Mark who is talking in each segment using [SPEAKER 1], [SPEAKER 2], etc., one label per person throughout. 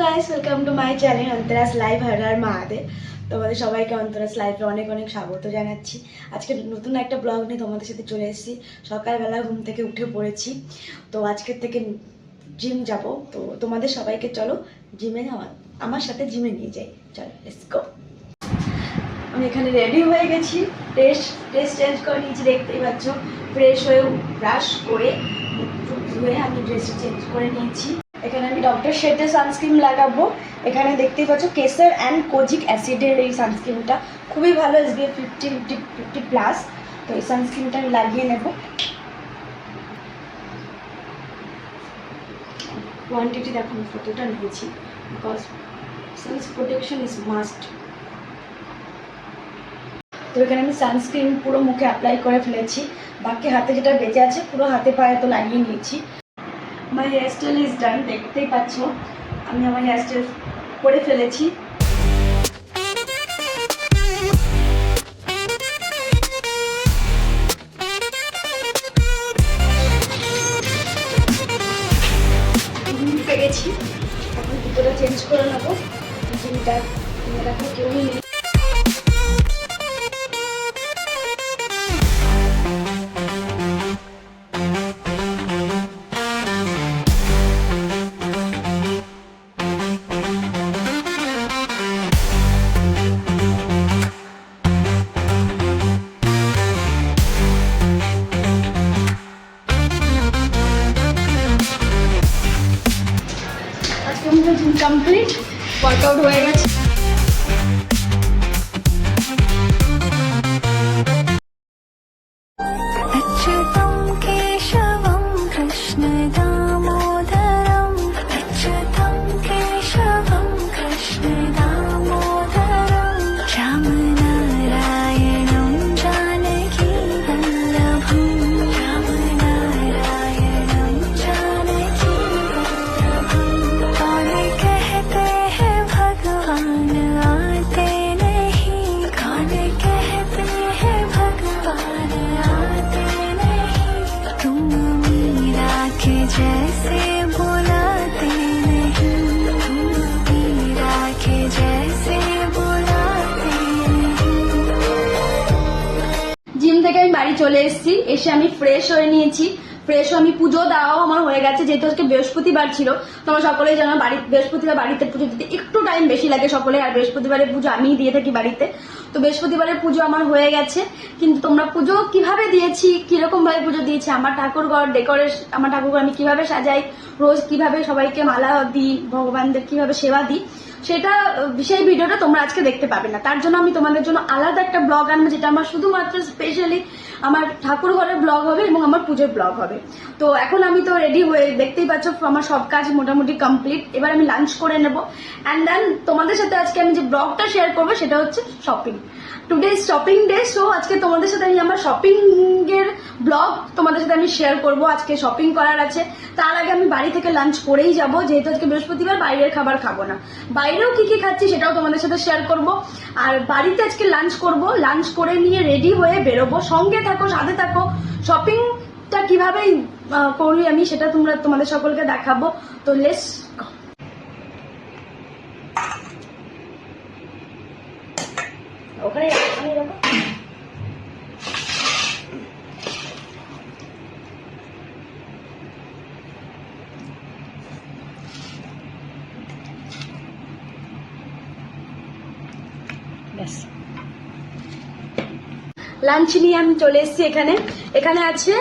[SPEAKER 1] Guys, welcome to my channel অন্তরাস live হারার মাহাদেব। তোমাদের সবাইকে অন্তরাস লাইভে অনেক অনেক স্বাগত জানাচ্ছি। আজকে নতুন একটা ব্লগ নিয়ে তোমাদের সাথে চলে এসেছি। সকালবেলা ঘুম থেকে উঠে পড়েছি, তো আজকের থেকে জিম যাব। তো তোমাদের সবাইকে চলো জিমে আমার সাথে জিমে নিয়ে যাই। চলো লেটস গো। আমি এখানে রেডি হয়ে গেছি, ড্রেস চেঞ্জ করে নিয়েছি, দেখতেই পাচ্ছ। ফ্রেশ হয়ে ব্রাশ করে ধুয়ে আমি ড্রেস চেঞ্জ করে নিয়েছি। এখানে আমি ডক্টর শেটের সানস্ক্রিন লাগাবো। এখানে দেখতেই পাচ্ছ কেসার অ্যান্ড কোজিক অ্যাসিডের এই সানস্ক্রিনটা খুবই ভালো, SPF 50+। তো এই সানস্ক্রিনটা আমি লাগিয়ে নেব। কোয়ান্টিটি দেখো, আমি ফটোটা নিয়েছি, because sun's protection is must. তো এখানে আমি সানস্ক্রিন পুরো মুখে অ্যাপ্লাই করে ফেলেছি, বাকি হাতে যেটা বেঁচে আছে পুরো হাতে পায়ে তো লাগিয়ে নিয়েছি। আমার হেয়ারস্টাইল ইজ ডান, দেখতেই পাচ্ছ আমি আমার হেয়ারস্টাইল করে ফেলেছি। উঠে গেছি, এখন জুতোটা চেঞ্জ করে নেবো। জিমটা দেখো কেউই নেই। জিম কমপ্লিট, ওয়ার্কআউট হয়ে গেছে। জিম থেকে আমি বাড়ি চলে এসেছি, এসে আমি ফ্রেশ হয়ে নিয়েছি। আমি পুজো দেওয়াও আমার হয়ে গেছে, যেহেতু আজকে বৃহস্পতিবার ছিল। তোমরা সকলেই জানো বৃহস্পতিবার বাড়িতে পুজো দিতে একটু টাইম বেশি লাগে সকলে, আর বৃহস্পতিবারের পুজো আমিই দিয়ে থাকি বাড়িতে। তো বৃহস্পতিবারের পুজো আমার হয়ে গেছে, কিন্তু তোমরা পুজো কিভাবে দিয়েছি, কিরকম ভাবে পুজো দিয়েছি, আমার ঠাকুরঘর আমার ঠাকুরঘর আমি কিভাবে সাজাই, রোজ কিভাবে সবাইকে মালা দিই, ভগবানদের কিভাবে সেবা দিই, সেই ভিডিওটা তোমরা আজকে দেখতে পাবে না। তার জন্য আমি তোমাদের জন্য আলাদা একটা ব্লগ আনবো, যেটা আমার শুধুমাত্র স্পেশালি আমার ঠাকুর ঘরের ব্লগ হবে এবং আমার পুজোর ব্লগ হবে। তো এখন আমি তো রেডি হয়ে, দেখতেই পাচ্ছ আমার সব কাজ মোটামুটি কমপ্লিট। এবার আমি লাঞ্চ করে নেবো, অ্যান্ড দেন তোমাদের সাথে আজকে আমি যে ব্লগটা শেয়ার করবো সেটা হচ্ছে shopping. Today is shopping day, so আজকে তোমাদের সাথে আমি আমার শপিং এর ব্লগ তোমাদের সাথে আমি শেয়ার করবো। আজকে শপিং করার আছে, তার আগে আমি বাড়ি থেকে লাঞ্চ করেই যাবো, যেহেতু আজকে বৃহস্পতিবার বাইরের খাবার খাবো না। বাইরেও কি কি খাচ্ছি সেটাও তোমাদের সাথে শেয়ার করব। আর বাড়িতে আজকে লাঞ্চ করব, লাঞ্চ করে নিয়ে রেডি হয়ে বেরোবো। সঙ্গে থাকো, সাথে থাকো। শপিংটা কিভাবে করি আমি সেটা তোমাদের সকলকে দেখাবো। তো লেটস গো। ওখানে লাঞ্চ নিয়ে আমি চলে এসেছি। এখানে আছে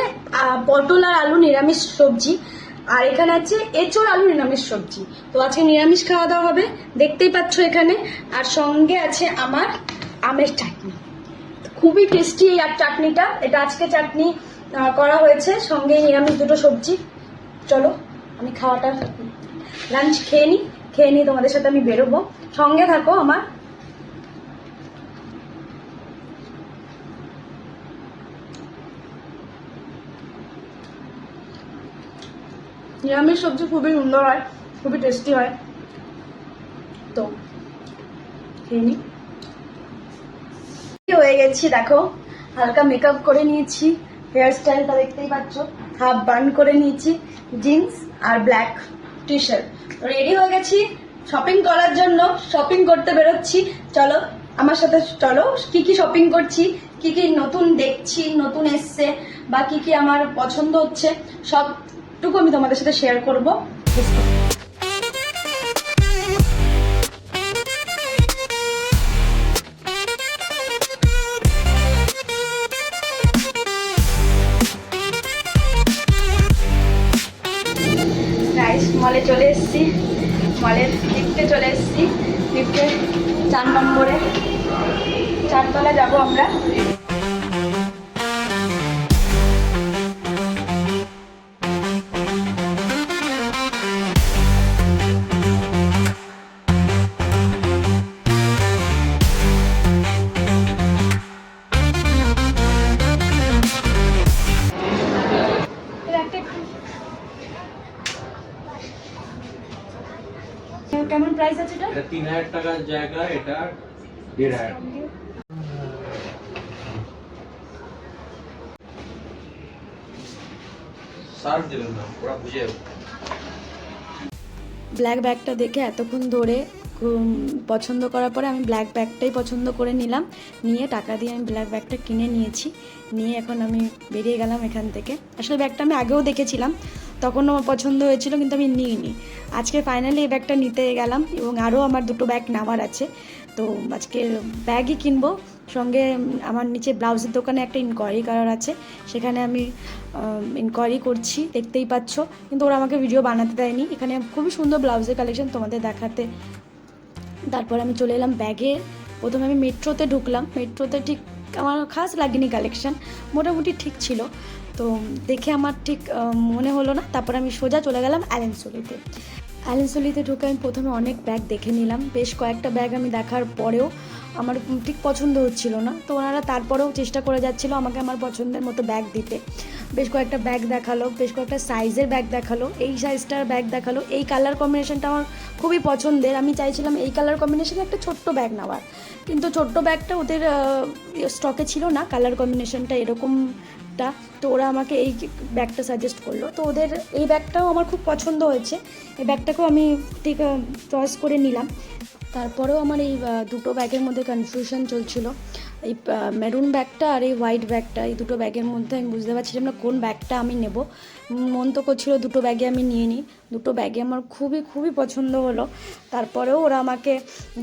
[SPEAKER 1] পটল আর আলু নিরামিষ সবজি, আর এখানে আছে এঁচোড় আলু নিরামিষ সবজি। তো আজকে নিরামিষ খাওয়া দাওয়া হবে, দেখতেই পাচ্ছ এখানে। আর সঙ্গে আছে আমার আমের চাটনি, খুবই টেস্টি এই চাটনিটা। এটা আজকে চাটনি করা হয়েছে, সঙ্গে নিরামিষ দুটো সবজি। চলো আমি লাঞ্চ খেয়ে নিই, তোমাদের সাথে আমি বেরোবো। সঙ্গে থাকো আমার। নিরামিষ সবজি খুবই সুন্দর হয়, খুবই টেস্টি হয়। তো খেয়ে নি। হয়ে গেছি, দেখো হালকা মেকআপ করে নিয়েছি, হেয়ার স্টাইলটা দেখতেই পাচ্ছ, হাফ বান করে নিয়েছি, জিন্স আর ব্ল্যাক টি শার্ট। রেডি হয়ে গেছি, শপিং করার জন্য শপিং করতে বেরোচ্ছি। চলো আমার সাথে, চলো কি কি শপিং করছি, কি কি নতুন দেখছি, নতুন এসছে বা কি কি আমার পছন্দ হচ্ছে সবটুকু আমি তোমাদের সাথে শেয়ার করব। মলে চলে এসেছি, মলের লিফটে চলে এসেছি। লিফটে 4 নম্বরে 4 তলায় যাবো আমরা। কেমন প্রাইস আছে এটা?
[SPEAKER 2] এটা 3000 টাকার জায়গা, এটা 1500। সার্ভ দেবেন না, ওরা বুঝে যাবে।
[SPEAKER 1] ব্ল্যাক ব্যাগটা দেখে এতক্ষণ ধরে পছন্দ করার পরে আমি ব্ল্যাক ব্যাগটাই পছন্দ করে নিলাম। নিয়ে টাকা দিয়ে আমি ব্ল্যাক ব্যাগটা কিনে নিয়েছি। নিয়ে এখন আমি বেরিয়ে গেলাম এখান থেকে। আসলে ব্যাগটা আমি আগেও দেখেছিলাম, তখনও আমার পছন্দ হয়েছিল, কিন্তু আমি নিইনি। আজকে ফাইনালি এই ব্যাগটা নিতে গেলাম এবং আরও আমার 2টো ব্যাগ নেওয়ার আছে। তো আজকে ব্যাগই কিনবো, সঙ্গে আমার নিচে ব্লাউজের দোকানে একটা ইনকোয়ারি করার আছে, সেখানে আমি ইনকোয়ারি করছি, দেখতেই পাচ্ছ। কিন্তু ওরা আমাকে ভিডিও বানাতে দেয়নি। এখানে খুবই সুন্দর ব্লাউজের কালেকশন তোমাদের দেখাতে। তারপর আমি চলে এলাম ব্যাগে। প্রথমে আমি মেট্রোতে ঢুকলাম। মেট্রোতে ঠিক আমার খাস লাগেনি কালেকশন, মোটামুটি ঠিক ছিল। তো দেখে আমার ঠিক মনে হলো না। তারপর আমি সোজা চলে গেলাম অ্যালেনসোলিতে। অ্যালেনসোলিতে ঢুকে আমি প্রথমে অনেক ব্যাগ দেখে নিলাম। বেশ কয়েকটা ব্যাগ আমি দেখার পরেও আমার ঠিক পছন্দ হচ্ছিল না। তো ওনারা তারপরেও চেষ্টা করে যাচ্ছিলো আমাকে আমার পছন্দের মতো ব্যাগ দিতে। বেশ কয়েকটা ব্যাগ দেখালো, বেশ কয়েকটা সাইজের ব্যাগ দেখালো, এই সাইজটার ব্যাগ দেখালো। এই কালার কম্বিনেশনটা আমার খুবই পছন্দের। আমি চাইছিলাম এই কালার কম্বিনেশনে একটা ছোট্ট ব্যাগ নেওয়ার, কিন্তু ছোট্ট ব্যাগটা ওদের স্টকে ছিল না, কালার কম্বিনেশনটা এরকমটা। তো ওরা আমাকে এই ব্যাগটা সাজেস্ট করলো। তো ওদের এই ব্যাগটাও আমার খুব পছন্দ হয়েছে। এই ব্যাগটাকেও আমি ঠিক চয়েস করে নিলাম। তারপরেও আমার এই 2টো ব্যাগের মধ্যে কনফিউশন চলছিল। এই মেরুন ব্যাগটা আর এই হোয়াইট ব্যাগটা, এই 2টো ব্যাগের মধ্যে আমি বুঝতে পারছিলাম না কোন ব্যাগটা আমি নেব। মন তো করছিল 2টো ব্যাগে আমি নিয়ে নিই। 2টো ব্যাগে আমার খুবই খুবই পছন্দ হলো। তারপরেও ওরা আমাকে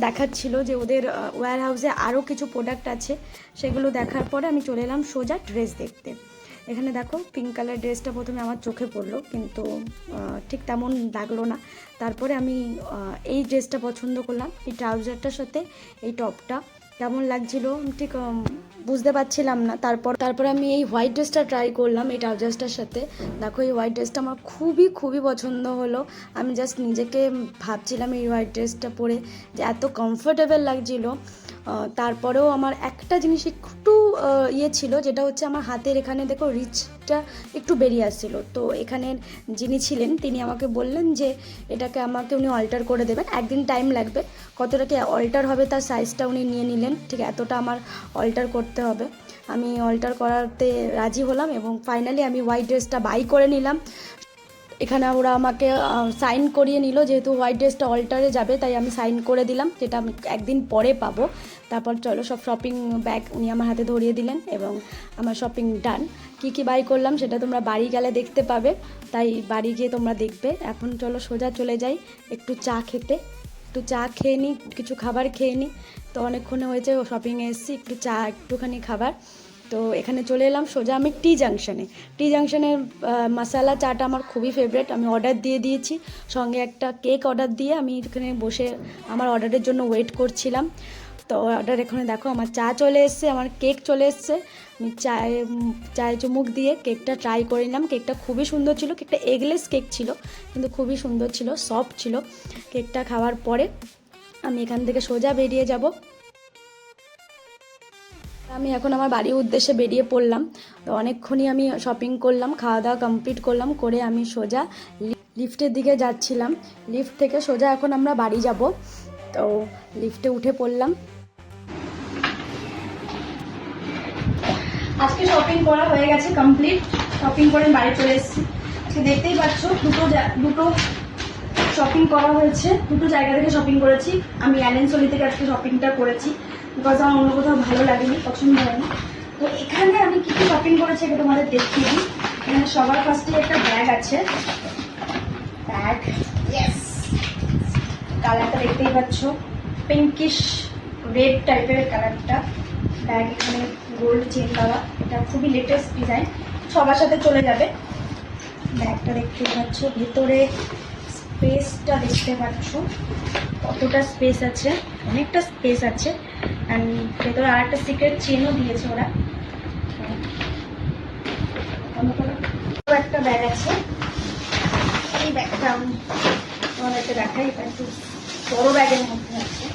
[SPEAKER 1] দেখাচ্ছিল যে ওদের ওয়্যার হাউসে আরও কিছু প্রোডাক্ট আছে। সেগুলো দেখার পরে আমি চলে এলাম সোজা ড্রেস দেখতে। এখানে দেখো পিঙ্ক কালার ড্রেসটা প্রথমে আমার চোখে পড়লো, কিন্তু ঠিক তেমন লাগলো না। তারপরে আমি এই ড্রেসটা পছন্দ করলাম। এই ট্রাউজারটার সাথে এই টপটা কেমন লাগছিল ঠিক বুঝতে পারছিলাম না। তারপর আমি এই হোয়াইট ড্রেসটা ট্রাই করলাম এই ট্রাউজার্সটার সাথে। দেখো এই হোয়াইট ড্রেসটা আমার খুবই খুবই পছন্দ হলো। আমি জাস্ট নিজেকে ভাবছিলাম এই হোয়াইট ড্রেসটা পরে যে এত কমফোর্টেবল লাগছিলো। তারপরেও আমার একটা জিনিস একটু ইয়ে ছিল, যেটা হচ্ছে আমার হাতের এখানে দেখো রিচটা একটু বেরিয়ে আসছিল। তো এখানের যিনি ছিলেন তিনি আমাকে বললেন যে এটাকে আমাকে উনি অল্টার করে দেবেন, একদিন টাইম লাগবে। কতটাকে অল্টার হবে তার সাইজটা উনি নিয়ে নিলেন, ঠিক এতটা আমার অল্টার করতে হবে। আমি অল্টার করাতে রাজি হলাম এবং ফাইনালি আমি হোয়াইট ড্রেসটা বাই করে নিলাম। এখানে ওরা আমাকে সাইন করিয়ে নিল, যেহেতু হোয়াইট ড্রেসটা অল্টারে যাবে তাই আমি সাইন করে দিলাম, যেটা আমি একদিন পরে পাবো। তারপর চলো সব শপিং ব্যাগ উনি আমার হাতে ধরিয়ে দিলেন এবং আমার শপিং ডান। কী বাই করলাম সেটা তোমরা বাড়ি গেলে দেখতে পাবে, তাই বাড়ি গিয়ে তোমরা দেখবে। এখন চলো সোজা চলে যাই একটু চা খেতে। একটু চা খেয়ে নিই, কিছু খাবার খেয়ে নিই। তো অনেকক্ষণে হয়েছে শপিংয়ে এসেছি, একটু চা একটুখানি খাবার। তো এখানে চলে এলাম সোজা আমি টি জাংশনের মশালা চাটা আমার খুবই ফেভারিট। আমি অর্ডার দিয়ে দিয়েছি, সঙ্গে একটা কেক অর্ডার দিয়ে আমি এখানে বসে আমার অর্ডারের জন্য ওয়েট করছিলাম। তো অর্ডার এখানে দেখো আমার চা চলে এসছে, আমার কেক চলে এসছে। আমি চায়ে চুমুক দিয়ে কেকটা ট্রাই করে নিলাম। কেকটা খুবই সুন্দর ছিল। কেকটা এগলেস কেক ছিল, কিন্তু খুবই সুন্দর ছিল, সফট ছিল। কেকটা খাওয়ার পরে আমি এখান থেকে সোজা বেরিয়ে যাব। আমি এখন আমার বাড়ির উদ্দেশ্যে বেরিয়ে পড়লাম। তো অনেকক্ষণই আমি শপিং করলাম, খাওয়া দাওয়া কমপ্লিট করলাম, করে আমি সোজা লিফটের দিকে যাচ্ছিলাম। লিফট থেকে সোজা এখন আমরা বাড়ি যাব। তো লিফটে উঠে পড়লাম। আজকে শপিং করা হয়ে গেছে কমপ্লিট। শপিং করে বাড়ি চলে এসেছি। দেখতেই পাচ্ছ দুটো শপিং করা হয়েছে, দুটো জায়গা থেকে শপিং করেছি। আমি অ্যালেন সলি থেকে আজকে শপিংটা করেছি, বিকজ আমার অন্য কোথাও ভালো লাগেনি, পছন্দ হয়নি। তো এখানে আমি কি কি শপিং করেছি এটা তোমাদের দেখিয়ে দিই। এখানে সবার ফার্স্টে একটা ব্যাগ আছে, ব্যাগ, ইয়েস, কালারটা দেখতেই পাচ্ছ, পিঙ্কিশ রেড টাইপের কালারটা। ব্যাগ এখানে গোল্ড চেন দেওয়া, এটা খুবই লেটেস্ট ডিজাইন, সবার সাথে চলে যাবে। ব্যাগটা দেখতে পাচ্ছ, ভেতরে স্পেসটা দেখতে পাচ্ছ, কতটা স্পেস আছে, অনেকটা স্পেস আছে। অ্যান্ড ভেতরে আর একটা সিক্রেট চেনও দিয়েছে ওরা। একটা ব্যাগ আছে, এই ব্যাগটা আমি তোমাদেরকে দেখাই, এটা একটু বড় ব্যাগের মধ্যে আছে।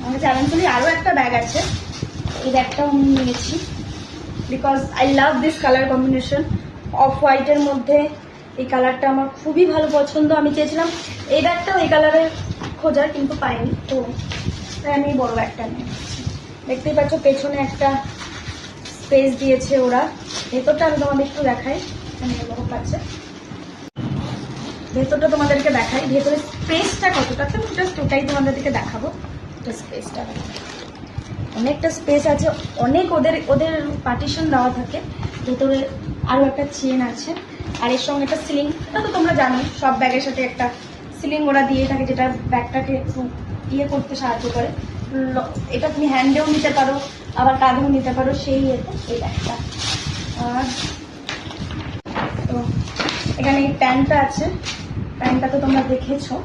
[SPEAKER 1] আমার কাছে অ্যালেনসলি আরও একটা ব্যাগ আছে, এই ব্যাগটাও আমি নিয়েছি because I love this colour combination. Of হোয়াইটের মধ্যে এই কালারটা আমার খুবই ভালো পছন্দ। আমি চেয়েছিলাম এই ব্যাগটাও এই কালারের খোঁজার, কিন্তু পাইনি, তো তাই আমি বড় ব্যাগটা নিয়েছি। দেখতেই পাচ্ছ পেছনে একটা স্পেস দিয়েছে ওরা। ভেতরটা আমি তোমাদের একটু দেখাই, এরকম পাচ্ছে, ভেতরটা তোমাদেরকে দেখাই, ভেতরে স্পেসটা কতটা, তো জাস্ট ওটাই তোমাদেরকে দেখাবো। স্পেসটা অনেকটা স্পেস আছে, অনেক ওদের ওদের পার্টিশন দেওয়া থাকে। ভেতরে আরও একটা চেন আছে, আর এর সঙ্গে একটা সিলিং, এটা তো তোমরা জানো সব ব্যাগের সাথে একটা সিলিং ওরা দিয়ে থাকে, যেটা ব্যাগটাকে একটু ইয়ে করতে সাহায্য করে। এটা তুমি হ্যান্ডেও নিতে পারো, আবার কাঁধেও নিতে পারো, সেই ইয়েতে এই ব্যাগটা। আর তো এখানে এই প্যান্টটা আছে, প্যান্টটা তো তোমরা দেখেছো,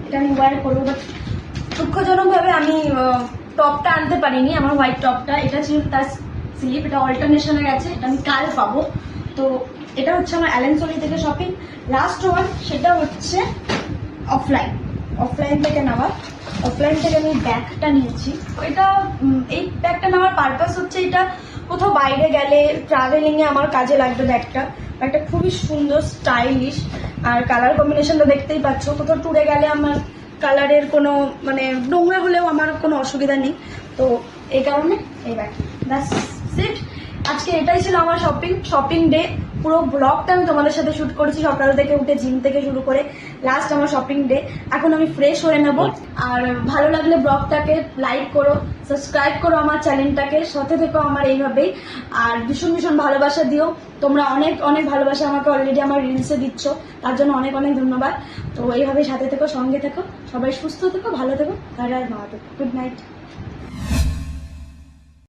[SPEAKER 1] এটা আমি ওয়ার করবো, বাট দুঃখজনকভাবে আমি টপটা আনতে পারিনি, আমার হোয়াইট টপটা। এটা ছিল তার স্লিপ, এটা অল্টারনেশনে গেছে, এটা আমি কাল পাবো। তো এটা হচ্ছে আমার অ্যালেন সলি থেকে শপিং। লাস্ট ওয়ান, সেটা হচ্ছে অফলাইন থেকে নেওয়া। অফলাইন থেকে আমি ব্যাগটা নিয়েছি। এটা এই ব্যাগটা নেওয়ার পারপাস হচ্ছে, এটা কোথাও বাইরে গেলে ট্রাভেলিংয়ে আমার কাজে লাগবে ব্যাগটা। ব্যাগটা খুবই সুন্দর, স্টাইলিশ, আর কালার কম্বিনেশনটা দেখতেই পাচ্ছ। কোথাও ট্যুরে গেলে আমার কালারের কোনো মানে নোংরা হলেও আমার কোনো অসুবিধা নেই, তো এই কারণে এই ব্যাগ। That's it. আজকে এটাই ছিল আমার শপিং ডে। পুরো ব্লগটা আমি তোমাদের সাথে শুট করেছি, সকাল থেকে উঠে জিম থেকে শুরু করে লাস্ট আমার শপিং ডে। এখন আমি ফ্রেশ হয়ে নেব। আর ভালো লাগলে ব্লগটাকে লাইক করো, সাবস্ক্রাইব করো আমার চ্যানেলটাকে, সাথে থেকো আমার এইভাবেই। আর ভীষণ ভীষণ ভালোবাসা দিও, তোমরা অনেক অনেক ভালোবাসা আমাকে অলরেডি আমার রিলসে দিচ্ছ, তার জন্য অনেক অনেক ধন্যবাদ। তো এইভাবেই সাথে থেকো, সঙ্গে থেকো, সবাই সুস্থ থেকো, ভালো থেকো, আর মা থেকো। Good night.